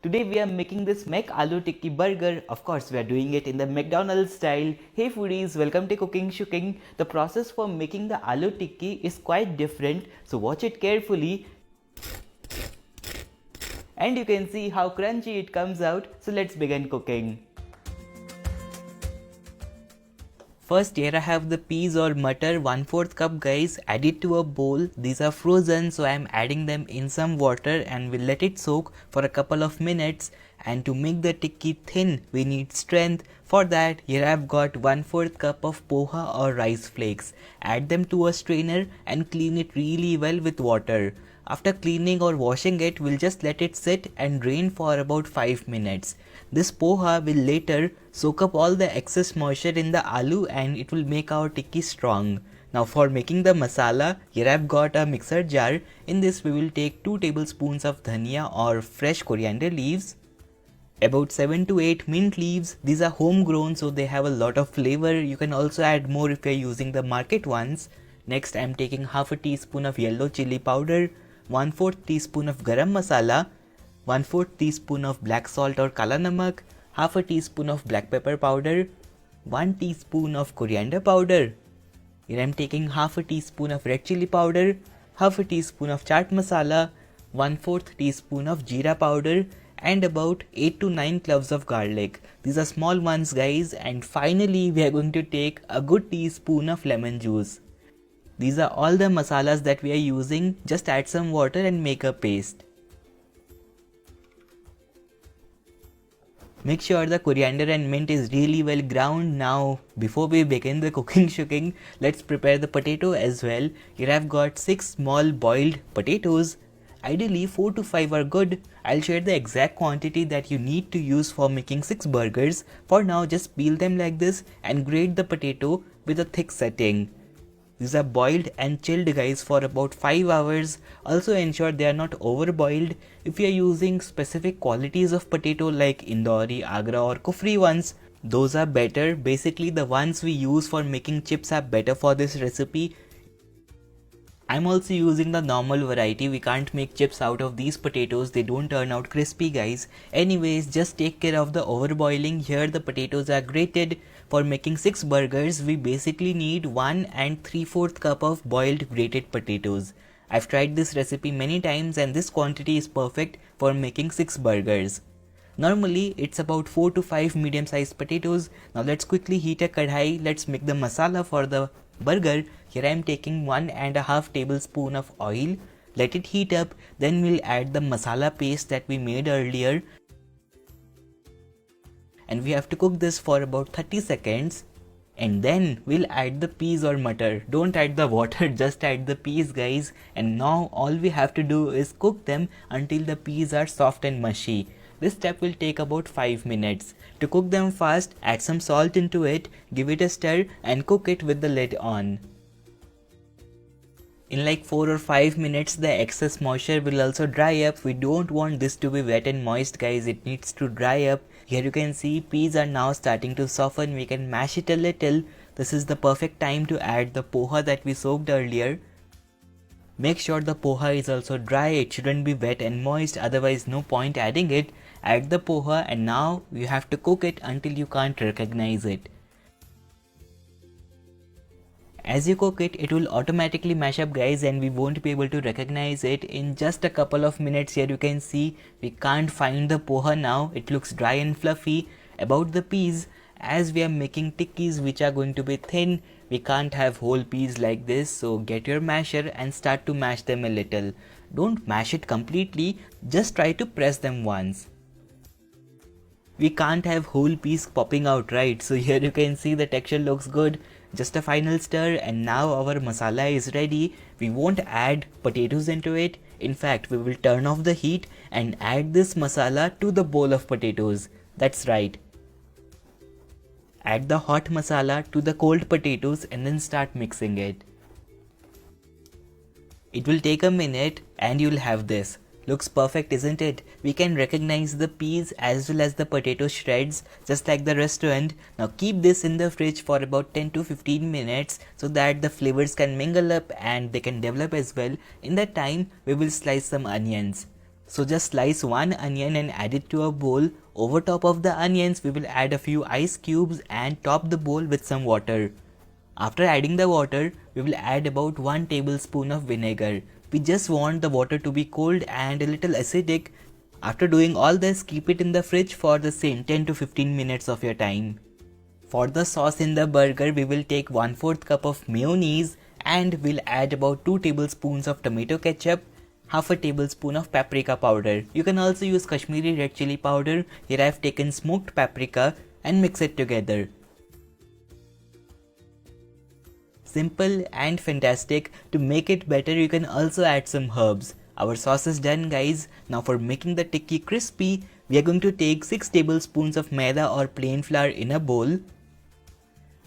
Today we are making this Mac Aloo Tikki burger. Of course, we are doing it in the McDonald's style. Hey foodies, welcome to Cooking Shooking. The process for making the Aloo Tikki is quite different, so watch it carefully. And you can see how crunchy it comes out, so let's begin cooking. First, here I have the peas or mutter 1/4 cup guys. Add it to a bowl. These are frozen, so I am adding them in some water and we'll let it soak for a couple of minutes. And to make the tikki thin, we need strength. For that, here I've got 1/4 cup of poha or rice flakes. Add them to a strainer and clean it really well with water. After cleaning or washing it, we'll just let it sit and drain for about 5 minutes. This poha will later soak up all the excess moisture in the aloo and it will make our tikki strong. Now for making the masala, here I've got a mixer jar. In this we will take 2 tablespoons of dhania or fresh coriander leaves, about 7 to 8 mint leaves. These are homegrown, so they have a lot of flavor. You can also add more if you're using the market ones. Next I'm taking half a teaspoon of yellow chili powder, 1/4 teaspoon of garam masala, 1/4 teaspoon of black salt or kala namak, half a teaspoon of black pepper powder, 1 teaspoon of coriander powder. Here I am taking half a teaspoon of red chili powder, half a teaspoon of chaat masala, 1/4 teaspoon of jeera powder, and about 8 to 9 cloves of garlic. These are small ones guys. And finally we are going to take a good teaspoon of lemon juice. These are all the masalas that we are using. Just add some water and make a paste. Make sure the coriander and mint is really well ground. Now before we begin the cooking shooking, let's prepare the potato as well. Here I've got 6 small boiled potatoes. Ideally 4 to 5 are good. I'll share the exact quantity that you need to use for making 6 burgers. For now just peel them like this and grate the potato with a thick setting. These are boiled and chilled guys for about 5 hours. Also ensure they are not over boiled. If you are using specific qualities of potato like Indori, Agra or Kufri ones, those are better. Basically the ones we use for making chips are better for this recipe. I'm also using the normal variety. We can't make chips out of these potatoes. They don't turn out crispy guys. Anyways, just take care of the overboiling. Here the potatoes are grated. For making 6 burgers, we basically need 1 and 3/4 cup of boiled grated potatoes. I've tried this recipe many times and this quantity is perfect for making 6 burgers. Normally it's about 4 to 5 medium sized potatoes. Now let's quickly heat a kadhai. Let's make the masala for the burger. Here I am taking 1.5 tablespoon of oil. Let it heat up. Then we'll add the masala paste that we made earlier. And we have to cook this for about 30 seconds. And then we'll add the peas or mutter. Don't add the water, just add the peas guys. And now all we have to do is cook them until the peas are soft and mushy. This step will take about 5 minutes. To cook them fast, add some salt into it, give it a stir and cook it with the lid on. In like 4 or 5 minutes the excess moisture will also dry up. We don't want this to be wet and moist guys, it needs to dry up. Here you can see peas are now starting to soften. We can mash it a little. This is the perfect time to add the poha that we soaked earlier. Make sure the poha is also dry, it shouldn't be wet and moist, otherwise no point adding it. Add the poha and now you have to cook it until you can't recognize it. As you cook it, it will automatically mash up guys and we won't be able to recognize it. In just a couple of minutes here you can see we can't find the poha now. It looks dry and fluffy. About the peas, as we are making tikkis which are going to be thin, we can't have whole peas like this. So get your masher and start to mash them a little. Don't mash it completely, just try to press them once. We can't have whole peas popping out, right? So here you can see the texture looks good. Just a final stir and now our masala is ready. We won't add potatoes into it. In fact, we will turn off the heat and add this masala to the bowl of potatoes. That's right. Add the hot masala to the cold potatoes and then start mixing it. It will take a minute and you'll have this. Looks perfect, isn't it? We can recognize the peas as well as the potato shreds just like the restaurant. Now keep this in the fridge for about 10 to 15 minutes so that the flavors can mingle up and they can develop as well. In that time, we will slice some onions. So just slice one onion and add it to a bowl. Over top of the onions, we will add a few ice cubes and top the bowl with some water. After adding the water, we will add about 1 tablespoon of vinegar. We just want the water to be cold and a little acidic. After doing all this, keep it in the fridge for the same 10 to 15 minutes of your time. For the sauce in the burger, we will take 1/4 cup of mayonnaise and we'll add about 2 tablespoons of tomato ketchup, half a tablespoon of paprika powder. You can also use Kashmiri red chili powder. Here I have taken smoked paprika and mix it together. Simple and fantastic. To make it better, you can also add some herbs. Our sauce is done, guys. Now for making the tikki crispy, we are going to take 6 tablespoons of maida or plain flour in a bowl.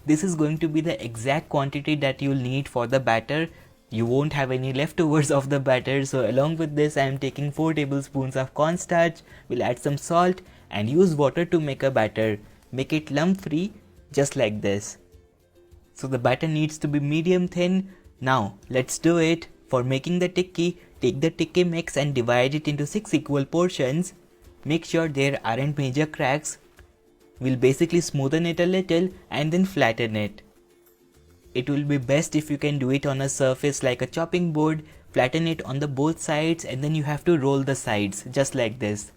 This is going to be the exact quantity that you'll need for the batter. You won't have any leftovers of the batter, so along with this I am taking 4 tablespoons of cornstarch. We'll add some salt and use water to make a batter. Make it lump free, just like this. So the batter needs to be medium thin. Now let's do it. For making the tikki, take the tikki mix and divide it into 6 equal portions. Make sure there aren't major cracks. We'll basically smoothen it a little and then flatten it. It will be best if you can do it on a surface like a chopping board. Flatten it on the both sides and then you have to roll the sides just like this.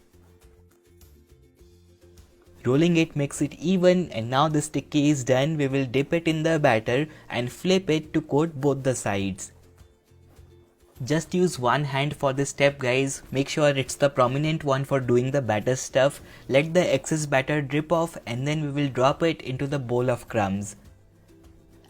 Rolling it makes it even, and now this tikki is done. We will dip it in the batter and flip it to coat both the sides. Just use one hand for this step, guys. Make sure it's the prominent one for doing the batter stuff. Let the excess batter drip off and then we will drop it into the bowl of crumbs.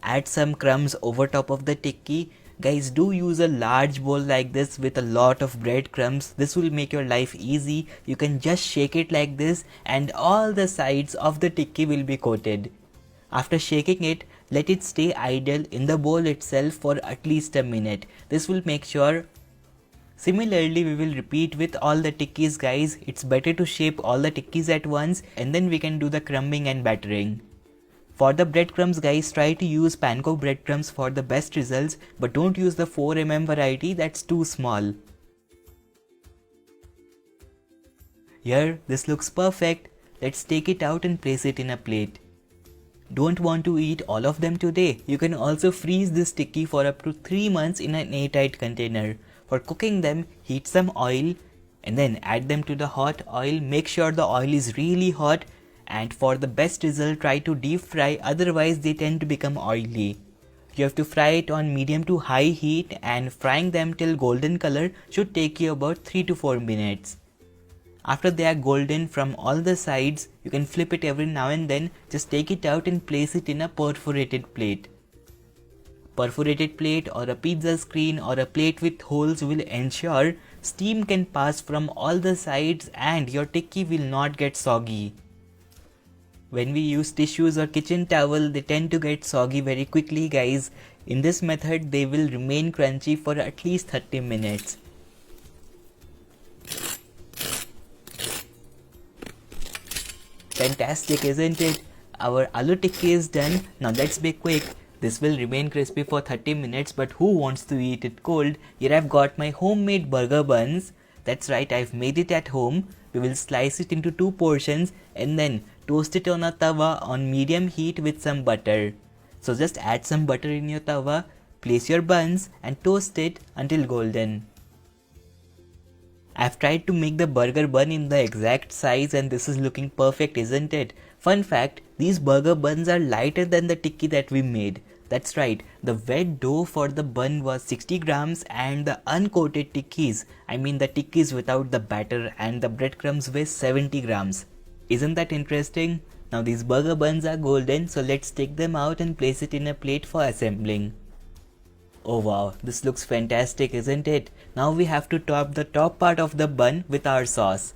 Add some crumbs over top of the tikki. Guys, do use a large bowl like this with a lot of breadcrumbs. This will make your life easy. You can just shake it like this and all the sides of the tikki will be coated. After shaking it, let it stay idle in the bowl itself for at least a minute. This will make sure. Similarly, we will repeat with all the tikkis, guys. It's better to shape all the tikkis at once and then we can do the crumbing and battering. For the breadcrumbs, guys, try to use panko breadcrumbs for the best results, but don't use the 4 variety, that's too small. Here, this looks perfect. Let's take it out and place it in a plate. Don't want to eat all of them today? You can also freeze this tikki for up to 3 months in an airtight container. For cooking them, heat some oil and then add them to the hot oil. Make sure the oil is really hot, and for the best result, try to deep fry, otherwise they tend to become oily. You have to fry it on medium to high heat, and frying them till golden color should take you about 3 to 4 minutes. After they are golden from all the sides, you can flip it every now and then. Just take it out and place it in a perforated plate. Perforated plate or a pizza screen or a plate with holes will ensure steam can pass from all the sides and your tikki will not get soggy. When we use tissues or kitchen towel, they tend to get soggy very quickly, guys. In this method, they will remain crunchy for at least 30 minutes. Fantastic, isn't it? Our aloo tikki is done. Now let's be quick. This will remain crispy for 30 minutes, but who wants to eat it cold? Here I've got my homemade burger buns. That's right, I've made it at home. We will slice it into 2 portions and then toast it on a tawa on medium heat with some butter. So just add some butter in your tawa, place your buns and toast it until golden. I've tried to make the burger bun in the exact size and this is looking perfect, isn't it? Fun fact, these burger buns are lighter than the tikki that we made. That's right, the wet dough for the bun was 60 grams and the uncoated tikkis, I mean the tikkis without the batter and the breadcrumbs weigh 70 grams. Isn't that interesting? Now these burger buns are golden, so let's take them out and place it in a plate for assembling. Oh wow, this looks fantastic, isn't it? Now we have to top the top part of the bun with our sauce.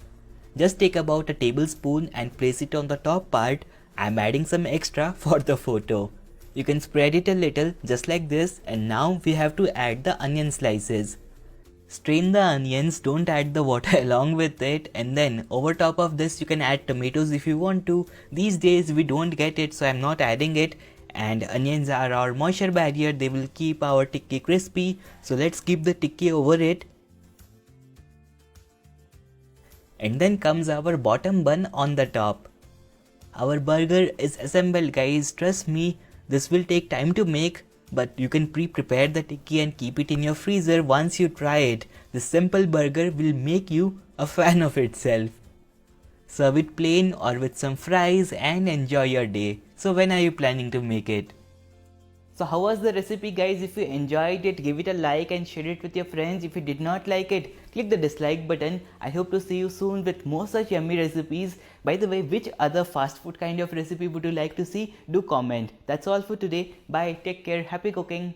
Just take about a tablespoon and place it on the top part. I'm adding some extra for the photo. You can spread it a little just like this, and now we have to add the onion slices. Strain the onions, don't add the water along with it, and then over top of this you can add tomatoes if you want to. These days we don't get it, so I'm not adding it. And onions are our moisture barrier, they will keep our tikki crispy. So let's keep the tikki over it. And then comes our bottom bun on the top. Our burger is assembled, guys. Trust me, this will take time to make, but you can pre-prepare the tikki and keep it in your freezer once you try it. This simple burger will make you a fan of itself. Serve it plain or with some fries and enjoy your day. So when are you planning to make it? So how was the recipe, guys? If you enjoyed it, give it a like and share it with your friends. If you did not like it, click the dislike button. I hope to see you soon with more such yummy recipes. By the way, which other fast food kind of recipe would you like to see? Do comment. That's all for today. Bye. Take care. Happy cooking.